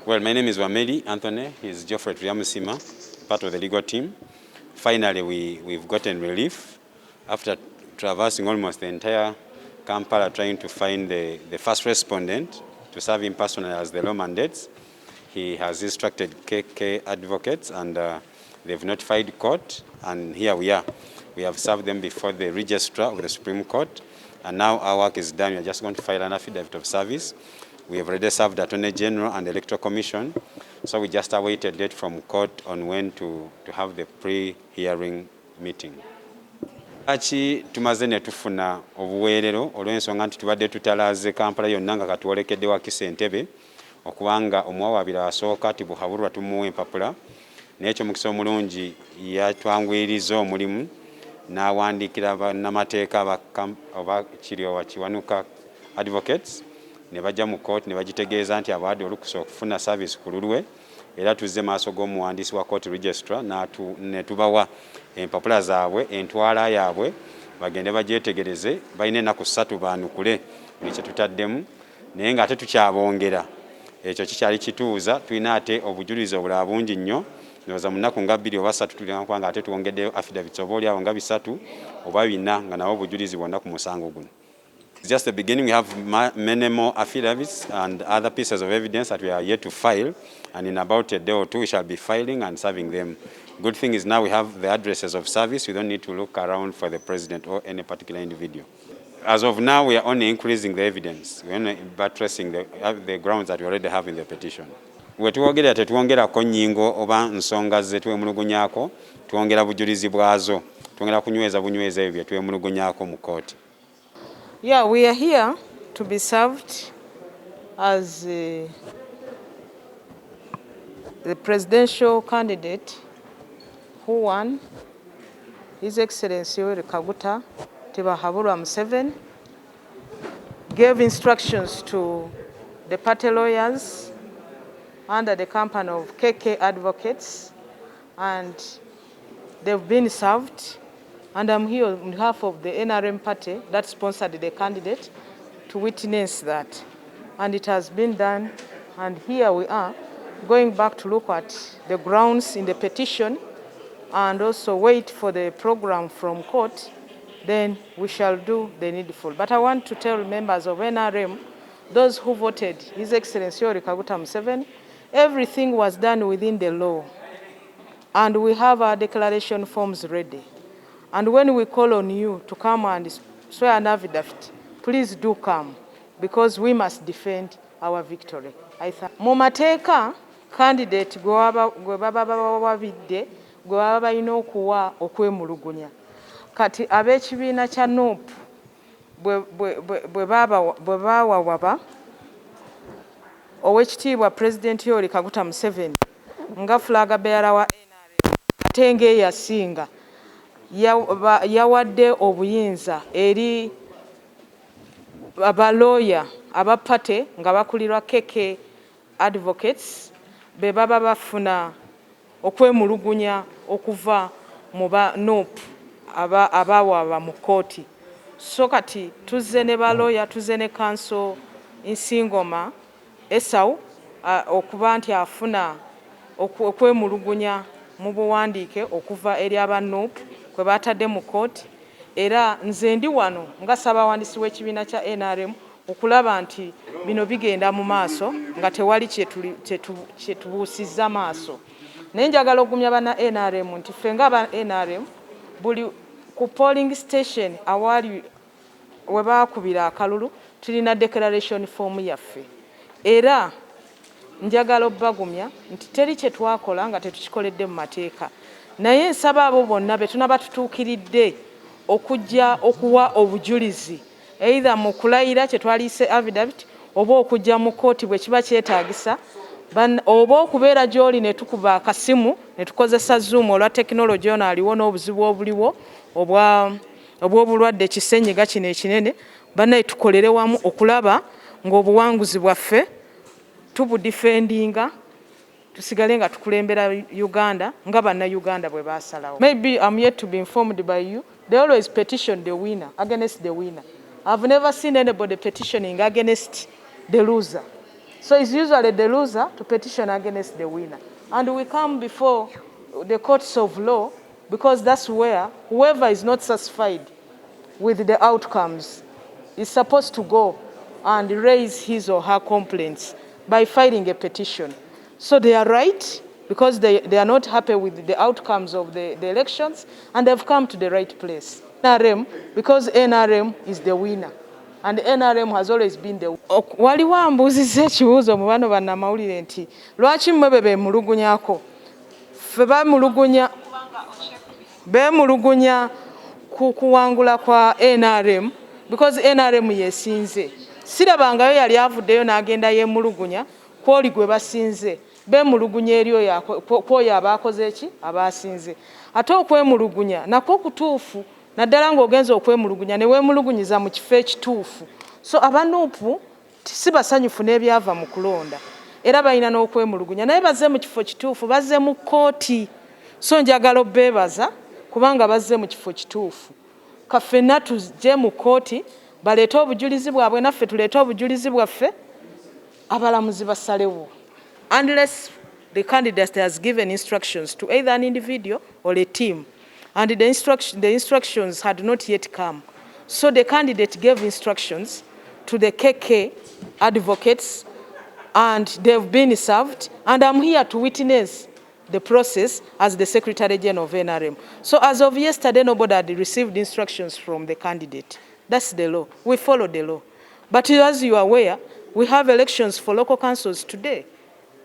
Well, my name is Wameli Anthony. He's Geoffrey Triamusima, part of the legal team. Finally, we've gotten relief after traversing almost the entire Kampala trying to find the first respondent to serve him personally as the law mandates. He has instructed KK advocates and they've notified court, and here we are. We have served them before the registrar of the Supreme Court, and now our work is done. We are just going to file an affidavit of service. We have already served Attorney General and the Electoral Commission, so we just await a date from court on when to have the pre-hearing meeting. Aki tumaze ne tufuna obuweerero olw'ensonga nti tubadde tutalaaze Kampala yonna nga katuwolekedde Wakiso Entebbe okubanga omuwawaabira asooka tibuhabulwa tumuwa empapula, n'ekyo mukisa omulungi yatwanguyiriza omulimu n'awandiikira bannamateeka oba Kiryowa Kiwanuka advocates ne bajja mu court ne bagitegeeza nti abawadde olukusa okufuna service ku lulwe, era tuzze maaso g'omuwandiisi wa court registrar ne tubawa empapula zaabwe, entwala yaabwe bagende bagyetegereze. Balina ennaku 3 baanukule buli kye tutaddemu, naye ng'ate tukyabongera. Ekyo kikyali kituuza. Tulina ate obujulizi obulala bungi nnyo, ndowooza mu nnaku nga 2 oba 3 tulina kuba nga ate twongeddeyo affidavits oba oliawo nga 3 oba 4 nga nabo obujulizi bwonna ku musango guno. It's just the beginning. We have many more affidavits and other pieces of evidence that we are yet to file, and in about a day or 2 we shall be filing and serving them. Good thing is now we have the addresses of service. We don't need to look around for the president or any particular individual. As of now, we are only increasing the evidence. We are only buttressing the grounds that we already have in the petition. We tuwogera tetuwongerako nnyingo oba nsonga ze twemulugunyaako, tuwongera bujulizi bwazo, tuwongera kunyweza bunyweza ebyo bye twemulugunyaako mu kooti. Yeah, we are here to be served as the presidential candidate who won, His Excellency Yoweri Kaguta Tibahabulwa Museveni, gave instructions to the party lawyers under the company of KK advocates, and they've been served. And I'm here on behalf of the NRM party that sponsored the candidate to witness that. And it has been done, and here we are going back to look at the grounds in the petition and also wait for the program from court. Then we shall do the needful. But I want to tell members of NRM, those who voted His Excellency Yoweri Kaguta Museveni, everything was done within the law. And we have our declaration forms ready. And when we call on you to come and swear an affidavit, please do come, because we must defend our victory. Mu mateeka candidate gwe baba babawabidde gwe baba balina okuwa okwemulugunya. Kati ab'ekibiina kya NUP bwe baawawaba Oweekitiibwa President Yoweri Kaguta Museveni nga flag bearer wa NRM ate ng'eyasinga yawadde obuyinza eri abalooya abapate nga bakulirwa KK advocates be baba bafuna okwemulugunya okuva mu ba NUP abawaaba mu kooti. So kati tuzze ne balooya, tuzze ne council Nsingoma Esau okuba nti afuna okwemulugunya mu buwandiike okuva eri aba NUP kwe batadde mu kooti, era nze ndi wano nga ssaabawandiisi w'ekibiina kya NRM okulaba nti bino bigenda mu maaso nga tewali kye tubuusizza maaso. Naye njagala okugumya bana NRM nti ffe nga aba NRM buli ku polling station awali we baakubira akalulu tulina declaration form yaffe, era njagala obbagumya nti teri kye twakola nga tetukikoledde mu mateeka. Naye nsaba abo bonna be tunaba tutuukiridde okujja okuwa obujulizi either mu kulayira kye twaliise affidavit oba okujja mu kooti bwe kiba kyetaagisa, oba okubeera gy'oli ne tukuba akasimu ne tukozesa Zoom olwa tekinologi ono aliwo n'obuzibu obuliwo obw'obulwadde kisenyiga kino ekinene, bannaye tukolere wamu okulaba ng'obuwanguzi bwaffe tubudifendinga tusigale nga tukulembera Uganda nga banna-Uganda bwe basalawo. Maybe I'm yet to be informed by you. They always petition the winner against the winner. I've never seen anybody petitioning against the loser. So it's usually the loser to petition against the winner. And we come before the courts of law because that's where whoever is not satisfied with the outcomes is supposed to go and raise his or her complaints by filing a petition. So they are right because they are not happy with the outcomes of the elections, and they've come to the right place. NRM, because NRM is the winner. And NRM has always been the waliwo ambuuzizza ekibuuzo mu bano bannamawulire nti lwaki mmwe beemulugunyako ffe beemulugunya ku kuwangula kwa NRM because NRM yesinze. Sirabangayo yali avuddeyo n'agenda yeemulugunya kwoli gwe basinze beemulugunya eri oyo abaakoze eki abaasinze. Ate okwemulugunya nakwo kutuufu naddala ng'ogenza okwemulugunya ne weemulugunyiza mu kifo ekituufu. So abanuupu si basanyufu n'ebyava mu kulonda era balina n'okwemulugunya naye bazze mu kifo kituufu, bazze mu kkooti. So njagala obbeebaza kubanga bazze mu kifo kituufu. Kaffenna tujje mu kkooti baleete obujulizi bwabwe naffe tuleete obujulizi bwaffe abalamuzi basalewo. Unless the candidate has given instructions to either an individual or a team, and the instructions had not yet come. So the candidate gave instructions to the KK advocates, and they've been served, and I'm here to witness the process as the Secretary General of NRM. So as of yesterday, nobody had received instructions from the candidate. That's the law. We follow the law. But as you are aware, we have elections for local councils today.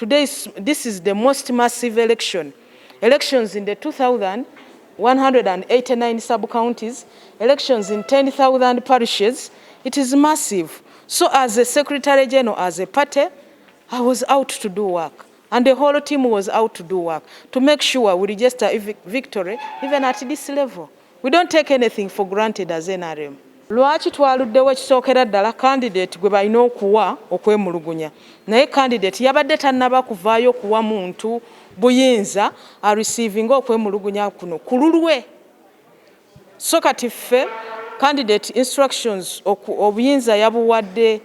This is the most massive election. Elections in the 2,189 sub-counties, elections in 10,000 parishes. It is massive. So as a Secretary General, as a party, I was out to do work. And the whole team was out to do work to make sure we register victory even at this level. We don't take anything for granted as NRM. Lwaki twaluddewo ekisookera ddala candidate gwe balina okuwa okwemulugunya naye candidate yabadde tannaba kuvaayo kuwa muntu buyinza areceiving okwemulugunya kuno ku lulwe. So kati ffe candidate instructions obuyinza yabuwadde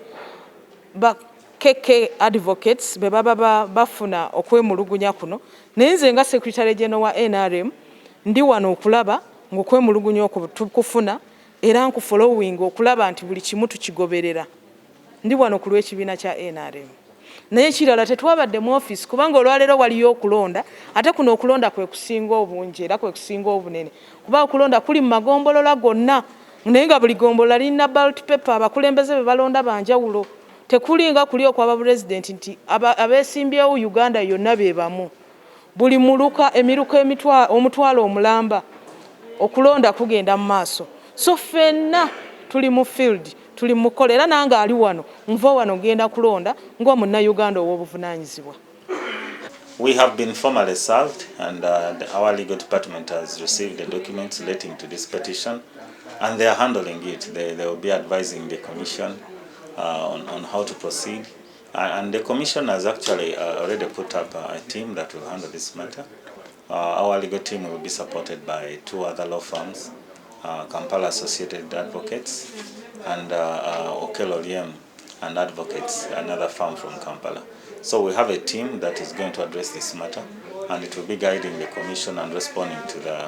ba KK advocates be baba bafuna okwemulugunya kuno. Naye nze nga Secretary General wa NRM ndi wano okulaba ng'okwemulugunya okwo tukufuna era nkufollowing okulaba nti buli kimu tukigoberera. Ndi wano ku lw'ekibiina kya NRM. Naye kirala tetwabadde mu office kubanga olwaleero waliyo okulonda ate kuno okulonda kwe kusinga obungi era kwe kusinga obunene kuba okulonda kuli mu magombolola gonna naye nga buli gombolola lirina ballot paper abakulembeze be balonda banjawulo. Tekulinga kuli okwaba president nti abeesimbyewo Uganda yonna be bamu. Buli muluka emiruka omutwalo omulamba okulonda kugenda mu maaso. So ffenna tuli mu field tuli mu kukola era nange ali wano nva wano ngenda kulonda ng'omunnayuganda ow'obuvunaanyizibwa. We have been formally served and our legal department has received the documents relating to this petition and they are handling it. They will be advising the commission on how to proceed. And the commission has actually already put up a team that will handle this matter. Our legal team will be supported by 2 other law firms, Kampala Associated Advocates and Okello Liem and Advocates, another firm from Kampala. So we have a team that is going to address this matter and it will be guiding the commission and responding to the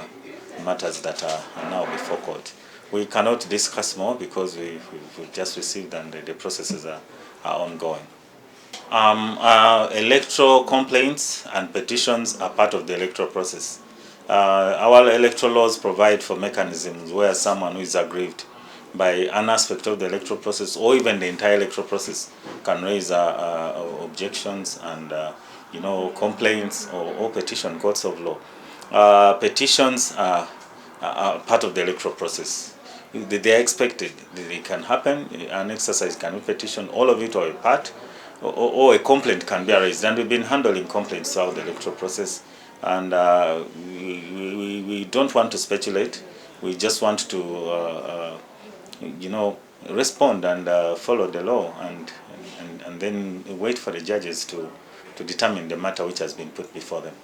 matters that are now before court. We cannot discuss more because we've just received and the processes are ongoing. Electoral complaints and petitions are part of the electoral process. Our electoral laws provide for mechanisms where someone who is aggrieved by an aspect of the electoral process or even the entire electoral process can raise objections and complaints or petition courts of law. Petitions are part of the electoral process. They are expected. They can happen. An exercise can be petition, all of it or a part, or a complaint can be raised. And we've been handling complaints throughout the electoral process. And we don't want to speculate. We just want to, respond and follow the law and then wait for the judges to determine the matter which has been put before them.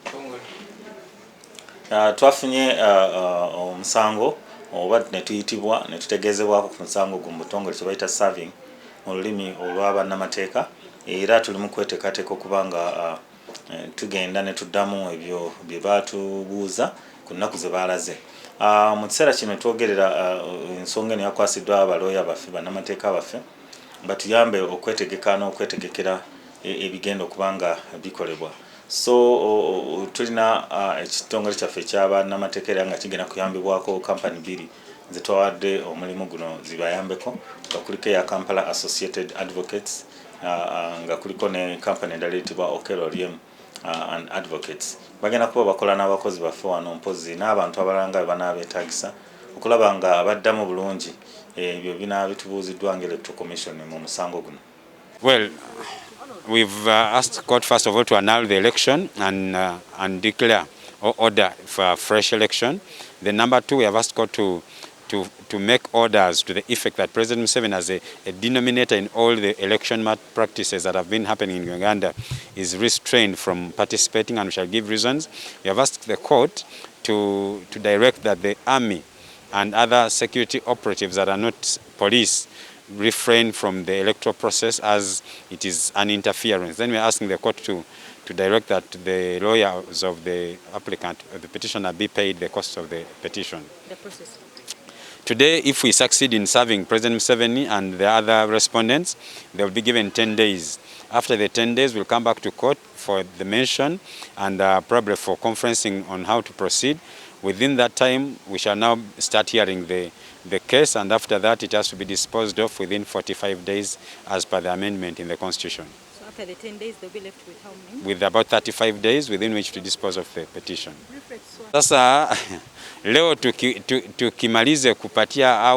Twafunye omusango oba ne tutegeezebwako ku musango gu mu butongole kye bayita serving mu lulimi olw'abannamateeka era tuli mu kweteekateeka okubanga tugenda ne tuddamu ebyo bye baatubuuza ku nnaku ze baalaze. Mu kiseera kino twogerera ensonga eno yakwasiddwa abalooya baffe bannamateeka baffe batuyambe okwetegeka n'okwetegekera ebigenda okubanga bikolebwa. So tulina ekitongole kyaffe ekyabannamateeka era nga kigenda kuyambibwako kampani 2 ze twawadde omulimu guno zibayambeko, nga kuliko eya Kampala Associated Advocates nga kuliko ne kampani endala eyitibwa Okello Oryem and Advocates. Bagenda kuba bakola n'abakozi baffe wano mpozi n'abantu abalala nga banaabeetaagisa okulaba nga baddamu bulungi ebyo binaabitubuuziddwa ng'Electoral Commission mu musango guno. Well, we've asked court first of all to annul the election and declare or order for a fresh election. Then number 2, we have asked court to make orders to the effect that President Museveni, as a denominator in all the election practices that have been happening in Uganda, is restrained from participating, and we shall give reasons. We have asked the court to direct that the army and other security operatives that are not police refrain from the electoral process as it is an interference. Then we are asking the court to direct that the lawyers of the applicant, the petitioner, be paid the cost of the petition. The process. Today, if we succeed in serving President Museveni and the other respondents, they will be given 10 days. After the 10 days, we'll come back to court for the mention and probably for conferencing on how to proceed. Within that time, we shall now start hearing the case, and after that, it has to be disposed of within 45 days as per the amendment in the Constitution. So after the 10 days, they'll be left with how many? With about 35 days within which to dispose of the petition. Sasa leo tukimalize kupatia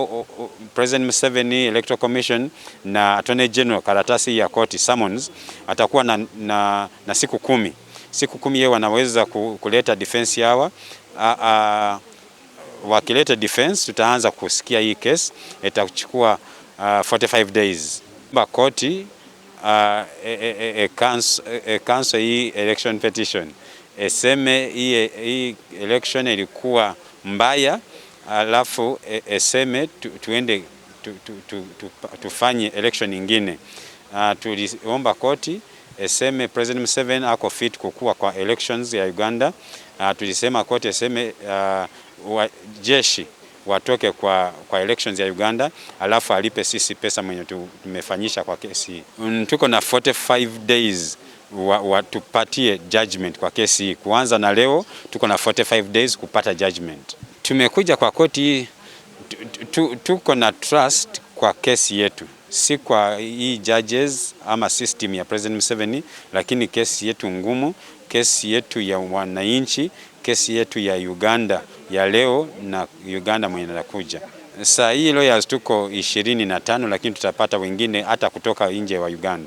President Museveni Electoral Commission na Attorney General karatasi ya koti summons, atakuwa na siku 10. Siku 10 yeye wanaweza kuleta defense yawa. Wakileta defense tutaanza kusikia hii case, itachukua 45 days. Koti cancel hii election petition, eseme hii election ilikuwa mbaya, alafu eseme tuende tufanye election nyingine. Tuliomba koti eseme President Museveni ako fit kukua kwa elections ya Uganda. Tulisema koti eseme jeshi watoke kwa elections ya Uganda, alafu alipe sisi pesa mwenye tumefanyisha kwa kesi. Tuko na 45 days tupatie judgment kwa kesi. Kuanza na leo tuko na 45 days kupata judgment. Tumekuja kwa koti, tuko na trust kwa kesi yetu, si kwa hii judges ama system ya President Museveni, lakini kesi yetu ngumu, kesi yetu ya wananchi, kesi yetu ya Uganda ya leo na Uganda mwenye nakuja. Sasa hii lawyers tuko 25, lakini tutapata wengine hata kutoka nje wa Uganda.